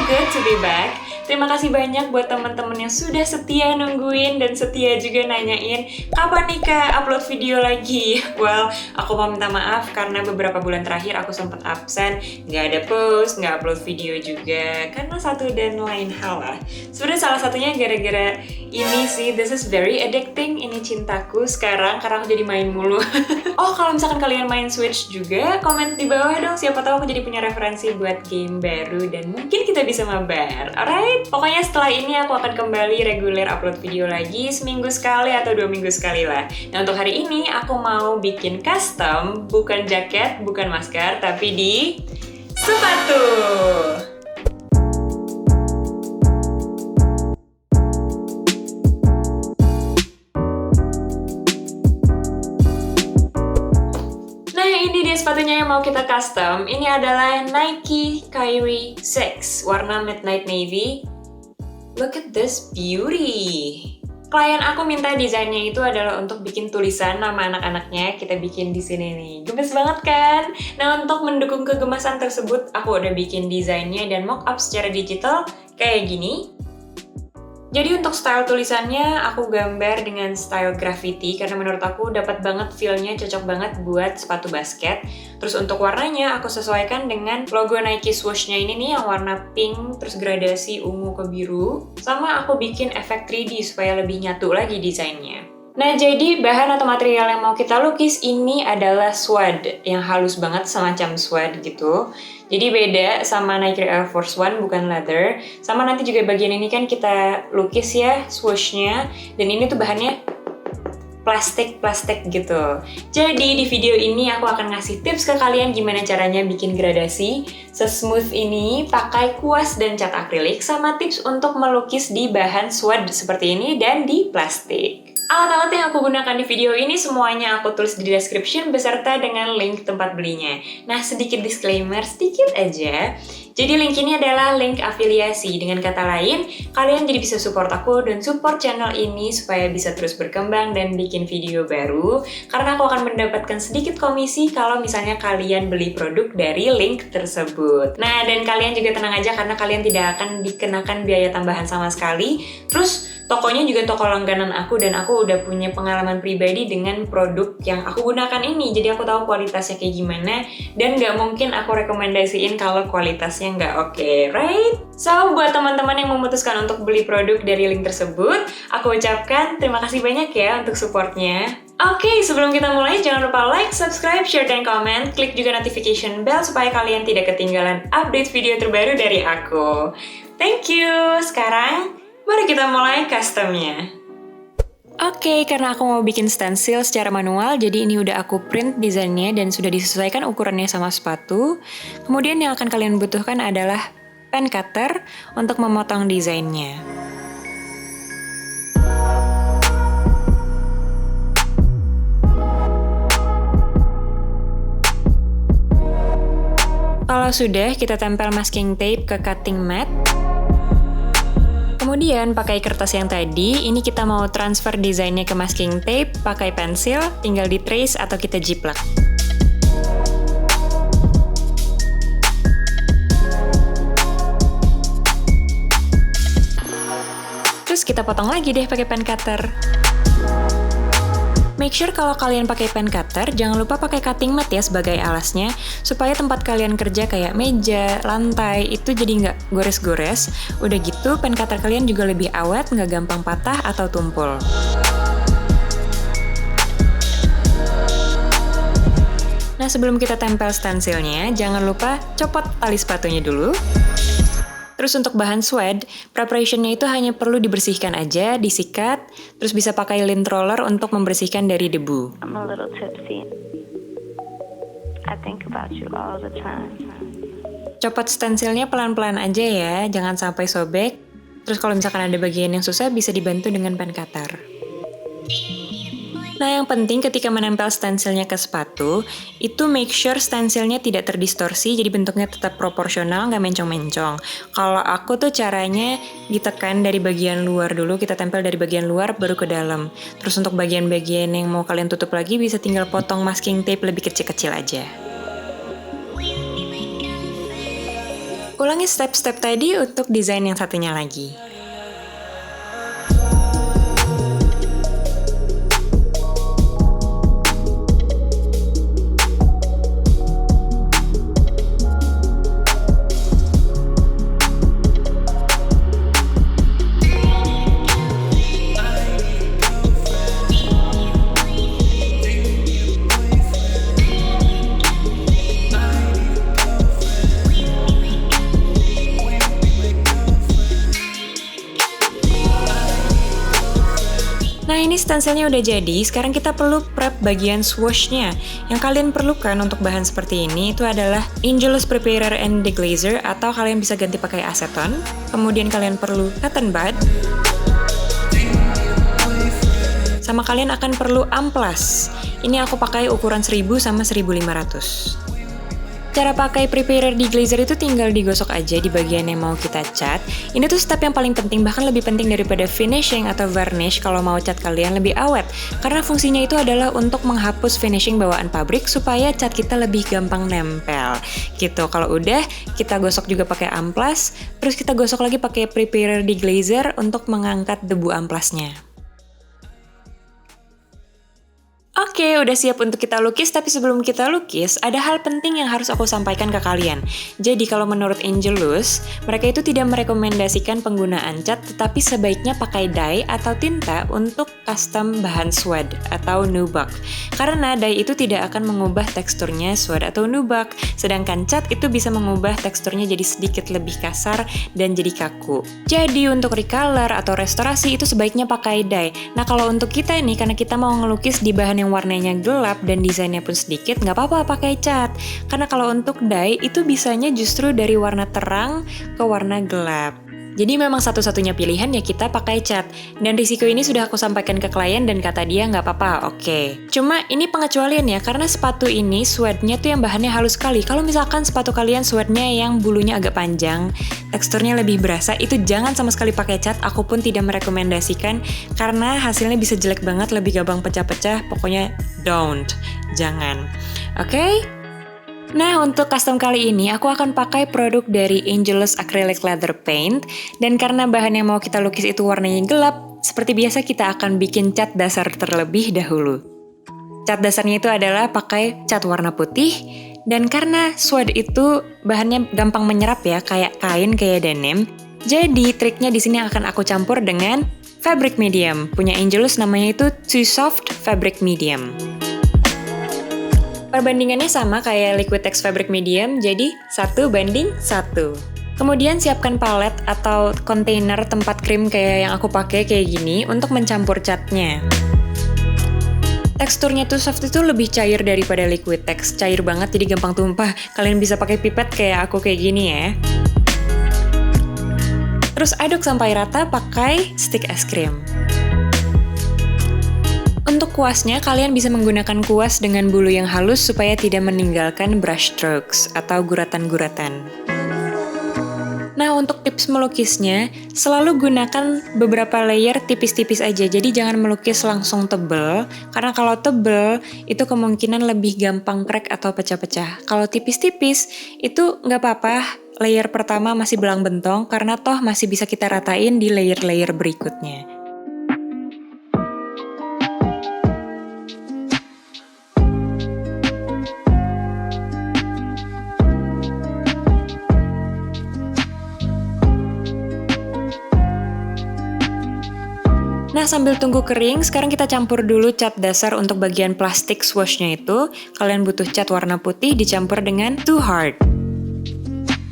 good to be back. Terima kasih banyak buat teman-teman yang sudah setia nungguin dan setia juga nanyain kapan nih Kak upload video lagi. Well, aku mau minta maaf karena beberapa bulan terakhir aku sempat absen, nggak ada post, nggak upload video juga karena satu dan lain hal lah. Sebenarnya salah satunya gara-gara ini sih, this is very addicting, ini cintaku sekarang karena aku jadi main mulu. Oh, kalau misalkan kalian main Switch juga, komen di bawah dong, siapa tahu aku jadi punya referensi buat game baru dan mungkin kita bisa mabar. Alright? Pokoknya setelah ini aku akan kembali reguler upload video lagi seminggu sekali atau 2 minggu sekali lah. Nah, untuk hari ini aku mau bikin custom, bukan jaket, bukan masker, tapi di sepatu. Sepatunya yang mau kita custom, ini adalah Nike Kyrie 6 warna midnight navy. Look at this beauty. Klien aku minta desainnya itu adalah untuk bikin tulisan nama anak-anaknya, kita bikin di sini nih. Gemes banget kan? Nah, untuk mendukung kegemasan tersebut, aku udah bikin desainnya dan mock-up secara digital kayak gini. Jadi untuk style tulisannya aku gambar dengan style graffiti karena menurut aku dapat banget feel-nya, cocok banget buat sepatu basket. Terus untuk warnanya aku sesuaikan dengan logo Nike swoosh-nya ini nih yang warna pink terus gradasi ungu ke biru. Sama aku bikin efek 3D supaya lebih nyatu lagi desainnya. Nah, jadi bahan atau material yang mau kita lukis ini adalah suede yang halus banget, semacam suede gitu. Jadi beda sama Nike Air Force One, bukan leather. Sama nanti juga bagian ini kan kita lukis ya swoosh-nya. Dan ini tuh bahannya plastik gitu. Jadi di video ini aku akan ngasih tips ke kalian gimana caranya bikin gradasi se-smooth ini pakai kuas dan cat akrilik, sama tips untuk melukis di bahan suede seperti ini dan di plastik. Alat-alat yang aku gunakan di video ini semuanya aku tulis di description beserta dengan link tempat belinya. Nah, sedikit disclaimer, sedikit aja. Jadi link ini adalah link afiliasi. Dengan kata lain, kalian jadi bisa support aku dan support channel ini supaya bisa terus berkembang dan bikin video baru. Karena aku akan mendapatkan sedikit komisi kalau misalnya kalian beli produk dari link tersebut. Nah, dan kalian juga tenang aja karena kalian tidak akan dikenakan biaya tambahan sama sekali. Terus, tokonya juga toko langganan aku dan aku udah punya pengalaman pribadi dengan produk yang aku gunakan ini. Jadi aku tahu kualitasnya kayak gimana dan nggak mungkin aku rekomendasiin kalau kualitasnya nggak oke, right? So, buat teman-teman yang memutuskan untuk beli produk dari link tersebut, aku ucapkan terima kasih banyak ya untuk supportnya. Oke, sebelum kita mulai, jangan lupa like, subscribe, share, dan komen. Klik juga notification bell supaya kalian tidak ketinggalan update video terbaru dari aku. Thank you! Sekarang, mari kita mulai customnya. Oke, karena aku mau bikin stencil secara manual, jadi ini udah aku print desainnya dan sudah disesuaikan ukurannya sama sepatu. Kemudian yang akan kalian butuhkan adalah pen cutter untuk memotong desainnya. Kalau sudah, kita tempel masking tape ke cutting mat. Kemudian pakai kertas yang tadi, ini kita mau transfer desainnya ke masking tape, pakai pensil, tinggal di trace atau kita jiplak. Terus kita potong lagi deh pakai pen cutter. Make sure kalau kalian pakai pen cutter, jangan lupa pakai cutting mat ya sebagai alasnya, supaya tempat kalian kerja kayak meja, lantai, itu jadi nggak gores-gores. Udah gitu, pen cutter kalian juga lebih awet, nggak gampang patah atau tumpul. Nah, sebelum kita tempel stensilnya, jangan lupa copot tali sepatunya dulu. Terus untuk bahan suede, preparationnya itu hanya perlu dibersihkan aja, disikat, terus bisa pakai lint roller untuk membersihkan dari debu. I'm a little tipsy. I think about you all the time. Copot stensilnya pelan-pelan aja ya, jangan sampai sobek. Terus kalau misalkan ada bagian yang susah, bisa dibantu dengan pen cutter. Nah, yang penting ketika menempel stensilnya ke sepatu, itu make sure stensilnya tidak terdistorsi, jadi bentuknya tetap proporsional, nggak mencong-mencong. Kalau aku tuh caranya ditekan dari bagian luar dulu, kita tempel dari bagian luar baru ke dalam. Terus untuk bagian-bagian yang mau kalian tutup lagi, bisa tinggal potong masking tape lebih kecil-kecil aja. Ulangi step-step tadi untuk desain yang satunya lagi. Nah ini stensilnya udah jadi, sekarang kita perlu prep bagian swoosh-nya. Yang kalian perlukan untuk bahan seperti ini itu adalah Angelus Preparer and Deglazer, atau kalian bisa ganti pakai aseton. Kemudian kalian perlu cotton bud. Sama kalian akan perlu amplas. Ini aku pakai ukuran 1000 sama 1500. Cara pakai preparer deglazer itu tinggal digosok aja di bagian yang mau kita cat. Ini tuh step yang paling penting, bahkan lebih penting daripada finishing atau varnish kalau mau cat kalian lebih awet. Karena fungsinya itu adalah untuk menghapus finishing bawaan pabrik supaya cat kita lebih gampang nempel. Gitu. Kalau udah, kita gosok juga pakai amplas, terus kita gosok lagi pakai preparer deglazer untuk mengangkat debu amplasnya. Oke, udah siap untuk kita lukis, tapi sebelum kita lukis, ada hal penting yang harus aku sampaikan ke kalian. Jadi kalau menurut Angelus, mereka itu tidak merekomendasikan penggunaan cat, tetapi sebaiknya pakai dye atau tinta untuk custom bahan suede atau nubuck. Karena dye itu tidak akan mengubah teksturnya suede atau nubuck, sedangkan cat itu bisa mengubah teksturnya jadi sedikit lebih kasar dan jadi kaku. Jadi untuk recolor atau restorasi itu sebaiknya pakai dye. Nah kalau untuk kita ini, karena kita mau ngelukis di bahan yang warnanya gelap dan desainnya pun sedikit, nggak apa-apa pakai cat. Karena kalau untuk dye itu bisanya justru dari warna terang ke warna gelap. Jadi memang satu-satunya pilihan ya kita pakai cat. Dan risiko ini sudah aku sampaikan ke klien dan kata dia nggak apa-apa, oke. Cuma ini pengecualian ya, karena sepatu ini suede-nya tuh yang bahannya halus sekali. Kalau misalkan sepatu kalian suede-nya yang bulunya agak panjang, teksturnya lebih berasa, itu jangan sama sekali pakai cat. Aku pun tidak merekomendasikan karena hasilnya bisa jelek banget, lebih gampang pecah-pecah. Pokoknya don't, jangan. Oke? Nah, untuk custom kali ini aku akan pakai produk dari Angelus Acrylic Leather Paint, dan karena bahan yang mau kita lukis itu warnanya gelap, seperti biasa kita akan bikin cat dasar terlebih dahulu. Cat dasarnya itu adalah pakai cat warna putih, dan karena suede itu bahannya gampang menyerap ya, kayak kain, kayak denim, jadi triknya di sini akan aku campur dengan fabric medium. Punya Angelus namanya itu Too Soft Fabric Medium. Perbandingannya sama kayak Liquitex Fabric Medium, jadi 1:1. Kemudian siapkan palet atau kontainer tempat krim kayak yang aku pakai kayak gini untuk mencampur catnya. Teksturnya Too Soft itu lebih cair daripada Liquitex, cair banget jadi gampang tumpah. Kalian bisa pakai pipet kayak aku kayak gini ya. Terus aduk sampai rata pakai stick es krim. Untuk kuasnya, kalian bisa menggunakan kuas dengan bulu yang halus supaya tidak meninggalkan brush strokes atau guratan-guratan. Nah, untuk tips melukisnya, selalu gunakan beberapa layer tipis-tipis aja. Jadi jangan melukis langsung tebel, karena kalau tebel, itu kemungkinan lebih gampang crack atau pecah-pecah. Kalau tipis-tipis, itu nggak apa-apa. Layer pertama masih belang bentong, karena toh masih bisa kita ratain di layer-layer berikutnya. Nah, sambil tunggu kering, sekarang kita campur dulu cat dasar untuk bagian plastik swoosh-nya itu. Kalian butuh cat warna putih dicampur dengan Too Hard.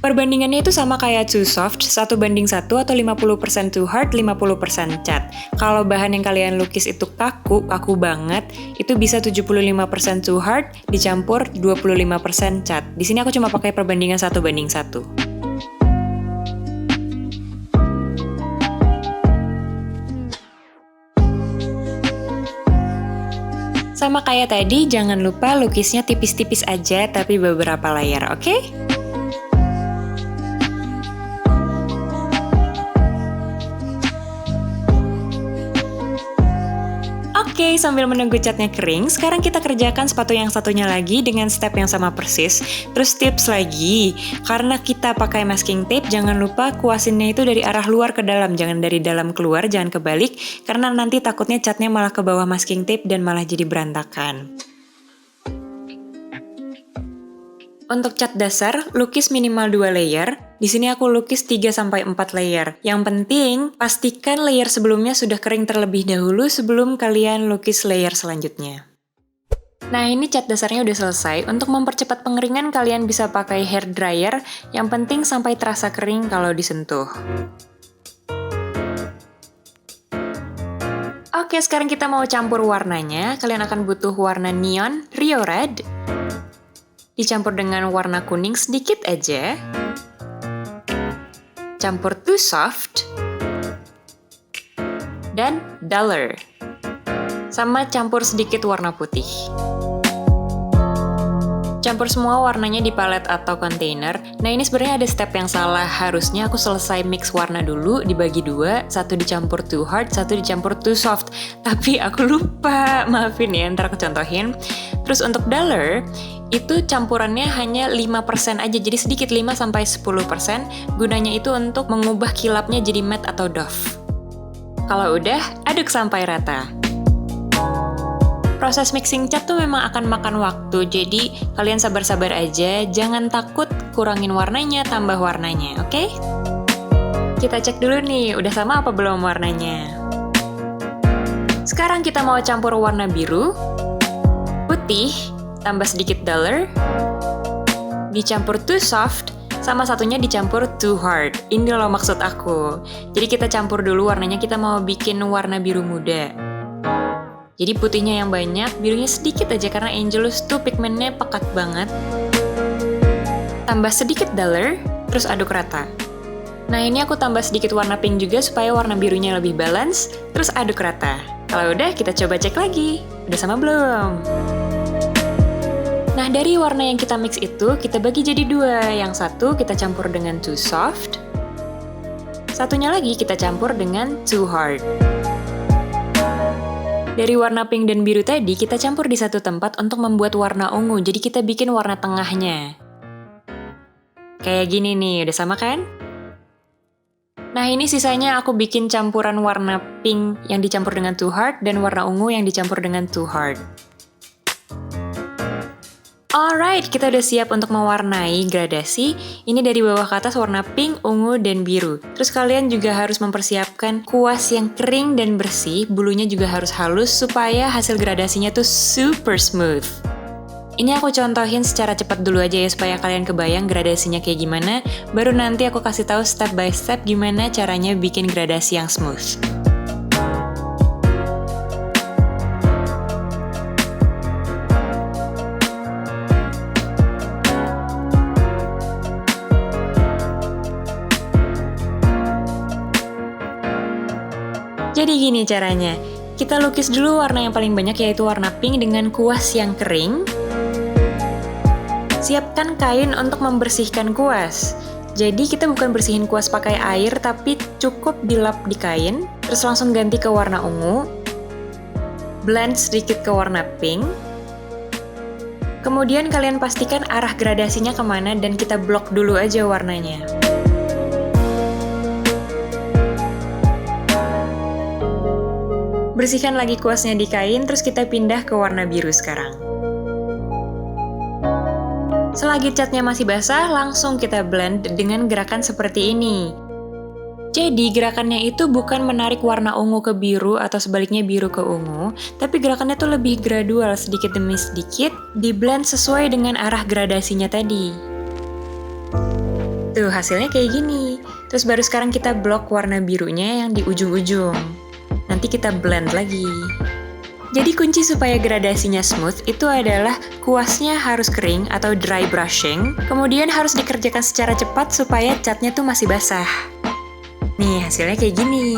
Perbandingannya itu sama kayak Too Soft, 1:1 atau 50% Too Hard, 50% cat. Kalau bahan yang kalian lukis itu kaku banget, itu bisa 75% Too Hard dicampur 25% cat. Di sini aku cuma pakai perbandingan 1:1. Sama kayak tadi, jangan lupa lukisnya tipis-tipis aja tapi beberapa layer, oke? Oke, Oke, sambil menunggu catnya kering, sekarang kita kerjakan sepatu yang satunya lagi dengan step yang sama persis. Terus tips lagi, karena kita pakai masking tape, jangan lupa kuasinnya itu dari arah luar ke dalam, jangan dari dalam keluar, jangan kebalik, karena nanti takutnya catnya malah ke bawah masking tape dan malah jadi berantakan. Untuk cat dasar, lukis minimal 2 layer. Di sini aku lukis 3-4 layer. Yang penting, pastikan layer sebelumnya sudah kering terlebih dahulu sebelum kalian lukis layer selanjutnya. Nah, ini cat dasarnya udah selesai. Untuk mempercepat pengeringan, kalian bisa pakai hair dryer. Yang penting sampai terasa kering kalau disentuh. Oke, sekarang kita mau campur warnanya. Kalian akan butuh warna neon, Rio Red. Dicampur dengan warna kuning sedikit aja. Campur Too Soft. Dan Duller. Sama campur sedikit warna putih. Campur semua warnanya di palet atau container. Nah, ini sebenarnya ada step yang salah. Harusnya aku selesai mix warna dulu, dibagi 2. Satu dicampur Too Hard, satu dicampur Too Soft. Tapi aku lupa, maafin ya, ntar aku contohin. Terus untuk Duller, itu campurannya hanya 5% aja, jadi sedikit 5-10%. Gunanya itu untuk mengubah kilapnya jadi matte atau doff. Kalau udah, aduk sampai rata. Proses mixing cat tuh memang akan makan waktu, jadi kalian sabar-sabar aja, jangan takut kurangin warnanya, tambah warnanya, oke? Kita cek dulu nih, udah sama apa belum warnanya? Sekarang kita mau campur warna biru, putih, tambah sedikit Duller, dicampur Too Soft, sama satunya dicampur Too Hard. Ini loh maksud aku. Jadi kita campur dulu warnanya, kita mau bikin warna biru muda. Jadi putihnya yang banyak, birunya sedikit aja karena Angelus tuh pigmennya pekat banget. Tambah sedikit Duller, terus aduk rata. Nah, ini aku tambah sedikit warna pink juga supaya warna birunya lebih balance, terus aduk rata. Kalau udah, kita coba cek lagi. Udah sama belum? Nah, dari warna yang kita mix itu, kita bagi jadi 2. Yang satu kita campur dengan Too Soft. Satunya lagi kita campur dengan Too Hard. Dari warna pink dan biru tadi, kita campur di satu tempat untuk membuat warna ungu. Jadi kita bikin warna tengahnya. Kayak gini nih, udah sama kan? Nah, ini sisanya aku bikin campuran warna pink yang dicampur dengan Too Hard dan warna ungu yang dicampur dengan Too Hard. Alright, kita udah siap untuk mewarnai gradasi. Ini dari bawah ke atas warna pink, ungu, dan biru. Terus kalian juga harus mempersiapkan kuas yang kering dan bersih. Bulunya juga harus halus supaya hasil gradasinya tuh super smooth. Ini aku contohin secara cepat dulu aja ya supaya kalian kebayang gradasinya kayak gimana. Baru nanti aku kasih tahu step by step gimana caranya bikin gradasi yang smooth. Jadi gini caranya, kita lukis dulu warna yang paling banyak yaitu warna pink dengan kuas yang kering. Siapkan kain untuk membersihkan kuas. Jadi kita bukan bersihin kuas pakai air, tapi cukup dilap di kain, terus langsung ganti ke warna ungu, blend sedikit ke warna pink. Kemudian kalian pastikan arah gradasinya kemana dan kita blok dulu aja warnanya. Bersihkan lagi kuasnya di kain, terus kita pindah ke warna biru sekarang. Selagi catnya masih basah, langsung kita blend dengan gerakan seperti ini. Jadi gerakannya itu bukan menarik warna ungu ke biru atau sebaliknya biru ke ungu, tapi gerakannya tuh lebih gradual, sedikit demi sedikit, di blend sesuai dengan arah gradasinya tadi. Tuh hasilnya kayak gini. Terus baru sekarang kita blok warna birunya yang di ujung-ujung. Nanti kita blend lagi. Jadi kunci supaya gradasinya smooth itu adalah kuasnya harus kering atau dry brushing, kemudian harus dikerjakan secara cepat supaya catnya tuh masih basah. Nih, hasilnya kayak gini.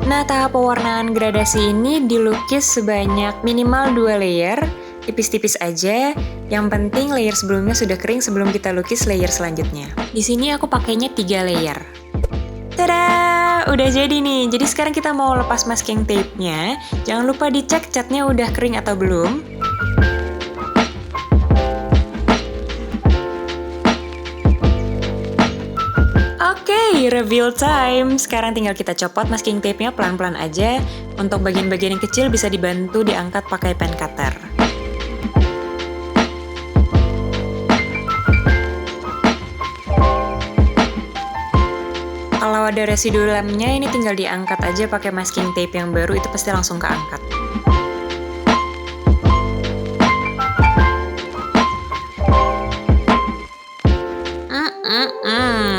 Nah, tahap pewarnaan gradasi ini dilukis sebanyak minimal 2 layer, tipis-tipis aja. Yang penting layer sebelumnya sudah kering sebelum kita lukis layer selanjutnya. Di sini aku pakainya 3 layer. Tada! Udah jadi nih. Jadi sekarang kita mau lepas masking tape-nya. Jangan lupa dicek catnya udah kering atau belum. Oke, reveal time. Sekarang tinggal kita copot masking tape-nya pelan-pelan aja. Untuk bagian-bagian yang kecil bisa dibantu diangkat pakai pen cutter. Kalau ada residu lemnya, ini tinggal diangkat aja pakai masking tape yang baru, itu pasti langsung keangkat.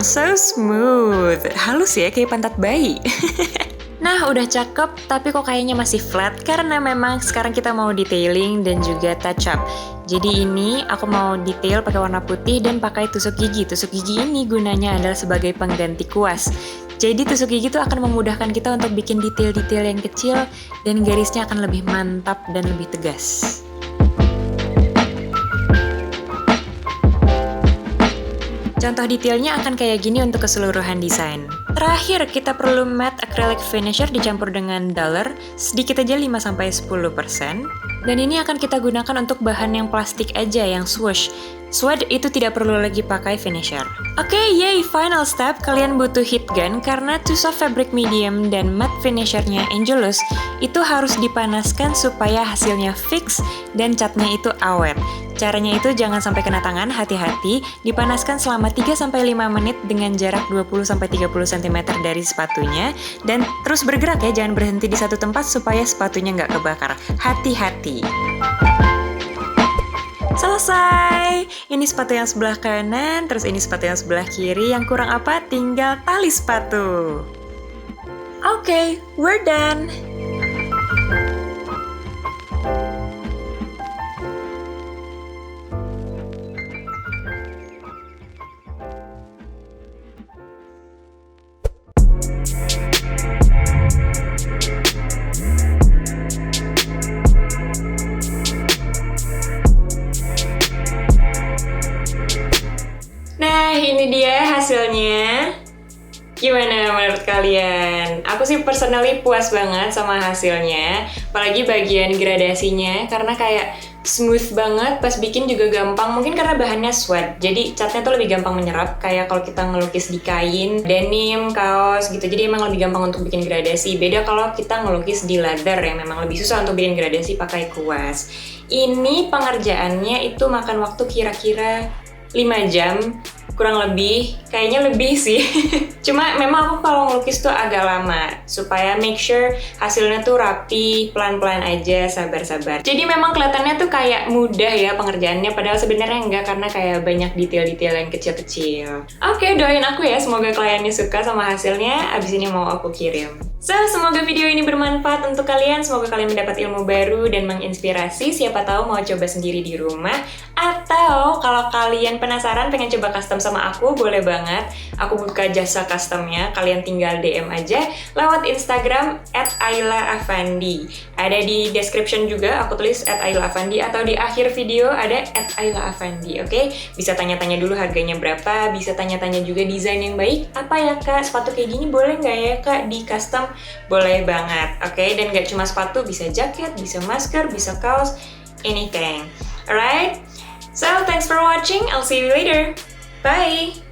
So smooth. Halus ya, kayak pantat bayi. Nah, udah cakep, tapi kok kayaknya masih flat karena memang sekarang kita mau detailing dan juga touch up. Jadi ini aku mau detail pakai warna putih dan pakai tusuk gigi. Tusuk gigi ini gunanya adalah sebagai pengganti kuas. Jadi tusuk gigi itu akan memudahkan kita untuk bikin detail-detail yang kecil dan garisnya akan lebih mantap dan lebih tegas. Contoh detailnya akan kayak gini untuk keseluruhan desain. Terakhir, kita perlu matte acrylic finisher dicampur dengan duller, sedikit aja 5-10%. Dan ini akan kita gunakan untuk bahan yang plastik aja, yang swoosh. Suede itu tidak perlu lagi pakai finisher. Oke, yay, final step, kalian butuh heat gun karena to soft fabric medium dan matte finishernya Angelus itu harus dipanaskan supaya hasilnya fix dan catnya itu awet. Caranya itu jangan sampai kena tangan, hati-hati, dipanaskan selama 3-5 menit dengan jarak 20-30 cm dari sepatunya, dan terus bergerak ya, jangan berhenti di satu tempat supaya sepatunya nggak kebakar. Hati-hati. Selesai! Ini sepatu yang sebelah kanan, terus ini sepatu yang sebelah kiri, yang kurang apa? Tinggal tali sepatu. Oke, we're done! Nah, ini dia hasilnya. Gimana menurut kalian? Aku sih personally puas banget sama hasilnya. Apalagi bagian gradasinya, karena kayak smooth banget, pas bikin juga gampang. Mungkin karena bahannya suede, jadi catnya tuh lebih gampang menyerap. Kayak kalau kita ngelukis di kain, denim, kaos gitu. Jadi emang lebih gampang untuk bikin gradasi. Beda kalau kita ngelukis di leather yang memang lebih susah untuk bikin gradasi pakai kuas. Ini pengerjaannya itu makan waktu kira-kira 5 jam, kurang lebih, kayaknya lebih sih. Cuma memang aku kalau ngelukis tuh agak lama, supaya make sure hasilnya tuh rapi, pelan-pelan aja, sabar-sabar. Jadi memang kelihatannya tuh kayak mudah ya pengerjaannya, padahal sebenarnya enggak, karena kayak banyak detail-detail yang kecil-kecil. Oke, doain aku ya, semoga kliennya suka sama hasilnya, abis ini mau aku kirim. So, semoga video ini bermanfaat untuk kalian, semoga kalian mendapat ilmu baru dan menginspirasi, siapa tahu mau coba sendiri di rumah, atau kalau kalian penasaran pengen coba custom sama aku, boleh banget. Aku buka jasa customnya, kalian tinggal DM aja lewat Instagram @aylaafandi. Ada di description juga, aku tulis @aylaafandi, atau di akhir video ada @aylaafandi, oke? Bisa tanya-tanya dulu harganya berapa, bisa tanya-tanya juga desain yang baik. Apa ya kak, sepatu kayak gini boleh nggak ya kak di custom? Boleh banget, oke? Dan nggak cuma sepatu, bisa jaket, bisa masker, bisa kaos, anything. Alright? So, thanks for watching. I'll see you later. Bye!